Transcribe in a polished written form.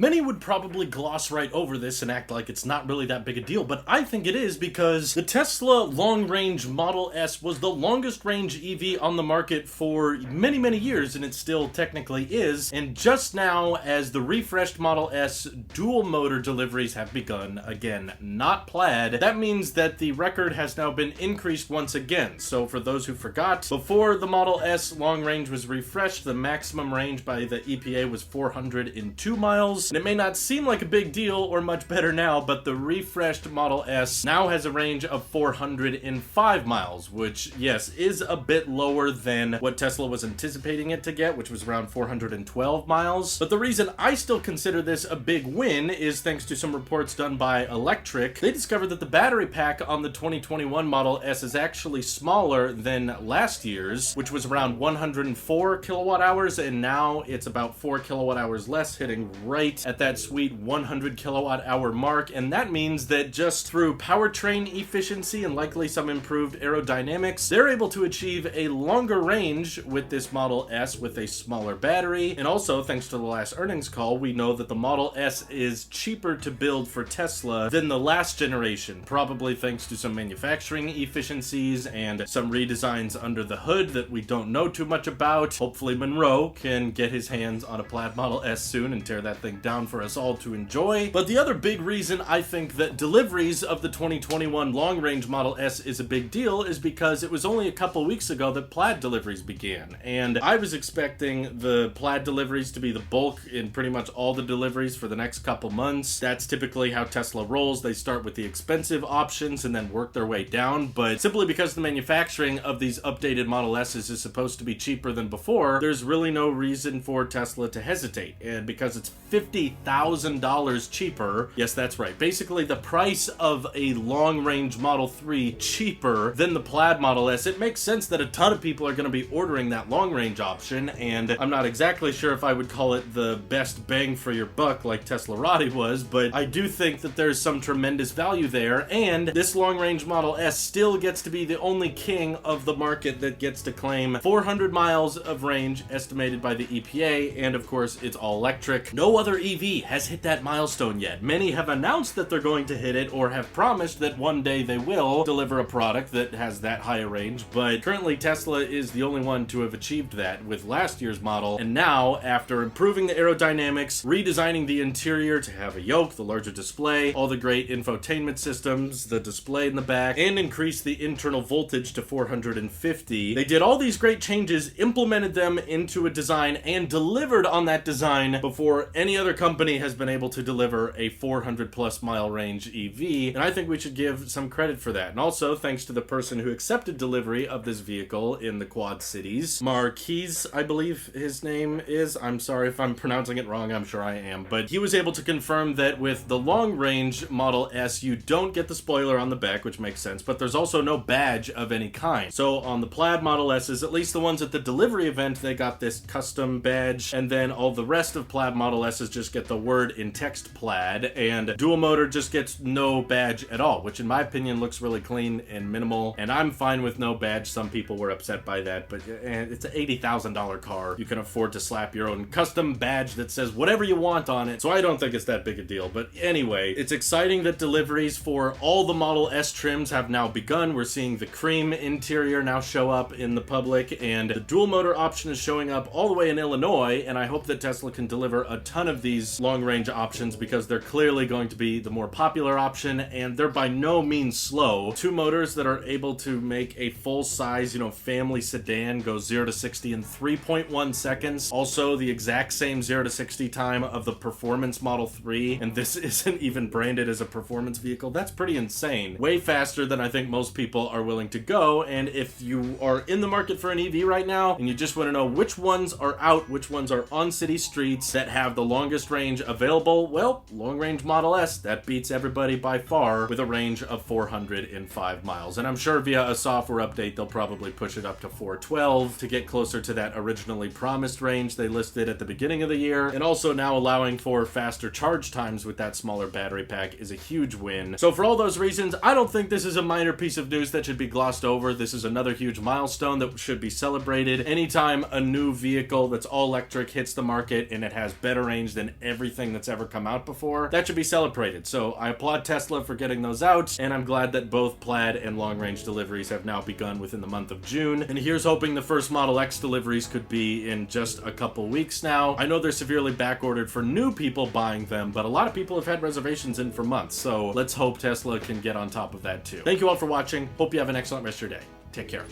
Many would probably gloss right over this and act like it's not really that big a deal, but I think it is because the Tesla long-range Model S was the longest range EV on the market for many, many years, and it still technically is, and just now, as the refreshed Model S dual motor deliveries have begun again, not Plaid, that means that the record has now been increased once again. So for those who forgot, before the Model S long range was refreshed, the maximum range by the EPA was 402 miles. And it may not seem like a big deal or much better now, but the refreshed Model S now has a range of 405 miles, which, yes, is a bit lower than what Tesla was anticipating it to get, which was around 412 miles. But the reason I still consider this a big win is thanks to some reports done by Electric. They discovered that the battery pack on the 2021 Model S is actually smaller than last year's, which was around 104 kilowatt hours, and now it's about 4 kilowatt hours less, hitting right at that sweet 100 kilowatt hour mark. And that means that just through powertrain efficiency and likely some improved aerodynamics, they're able to achieve a longer range with this Model S with a smaller battery. And also, thanks to the last earnings call, we know that the Model S is cheaper to build for Tesla than the last generation, probably thanks to some manufacturing efficiencies and some redesigns under the hood that we don't know too much about. Hopefully Monroe can get his hands on a Plaid Model S soon and tear that thing down for us all to enjoy. But the other big reason I think that deliveries of the 2021 long-range Model S is a big deal is because it was only a couple weeks ago that Plaid deliveries began, and I was expecting the Plaid deliveries to be the bulk in pretty much all the deliveries for the next couple months. That's typically how Tesla rolls. They start with the expensive options and then work their way down, but simply because the manufacturing of these updated Model S's is supposed to be cheaper than before, there's really no reason for Tesla to hesitate. And because it's $50,000 cheaper. Yes, that's right. Basically, the price of a long-range Model 3 cheaper than the Plaid Model S. It makes sense that a ton of people are going to be ordering that long-range option, and I'm not exactly sure if I would call it the best bang for your buck like Teslarati was, but I do think that there's some tremendous value there, and this long-range Model S still gets to be the only king of the market that gets to claim 400 miles of range estimated by the EPA, and of course, it's all electric. No other EV has hit that milestone yet. Many have announced that they're going to hit it or have promised that one day they will deliver a product that has that high a range, but currently Tesla is the only one to have achieved that with last year's model. And now, after improving the aerodynamics, redesigning the interior to have a yoke, the larger display, all the great infotainment systems, the display in the back, and increase the internal voltage to 450, they did all these great changes, implemented them into a design, and delivered on that design before any other company has been able to deliver a 400 plus mile range EV, and I think we should give some credit for that. And also, thanks to the person who accepted delivery of this vehicle in the Quad Cities, Marquise, I believe his name is. I'm sorry if I'm pronouncing it wrong, I'm sure I am, but he was able to confirm that with the long range Model S, you don't get the spoiler on the back, which makes sense, but there's also no badge of any kind. So on the Plaid Model S's, at least the ones at the delivery event, they got this custom badge, and then all the rest of Plaid Model S's just get the word in text Plaid, and dual motor just gets no badge at all, which in my opinion looks really clean and minimal, and I'm fine with no badge. Some people were upset by that, but it's an $80,000 car. You can afford to slap your own custom badge that says whatever you want on it, so I don't think it's that big a deal. But anyway, it's exciting that deliveries for all the Model S trims have now begun. We're seeing the cream interior now show up in the public, and the dual motor option is showing up all the way in Illinois, and I hope that Tesla can deliver a ton of these long-range options because they're clearly going to be the more popular option, and they're by no means slow. Two motors that are able to make a full-size, family sedan go 0 to 60 in 3.1 seconds. Also, the exact same 0 to 60 time of the Performance Model 3, and this isn't even branded as a performance vehicle. That's pretty insane. Way faster than I think most people are willing to go, and if you are in the market for an EV right now, and you just want to know which ones are out, which ones are on city streets that have the longest range available, well, long-range Model S, that beats everybody by far with a range of 405 miles. And I'm sure via a software update, they'll probably push it up to 412 to get closer to that originally promised range they listed at the beginning of the year. And also now allowing for faster charge times with that smaller battery pack is a huge win. So for all those reasons, I don't think this is a minor piece of news that should be glossed over. This is another huge milestone that should be celebrated. Anytime a new vehicle that's all electric hits the market and it has better range than than everything that's ever come out before. That should be celebrated. So I applaud Tesla for getting those out, and I'm glad that both plaid and long-range deliveries have now begun within the month of June. And here's hoping the first Model X deliveries could be in just a couple weeks now. I know they're severely backordered for new people buying them, but a lot of people have had reservations in for months, so let's hope Tesla can get on top of that too. Thank you all for watching. Hope you have an excellent rest of your day. Take care.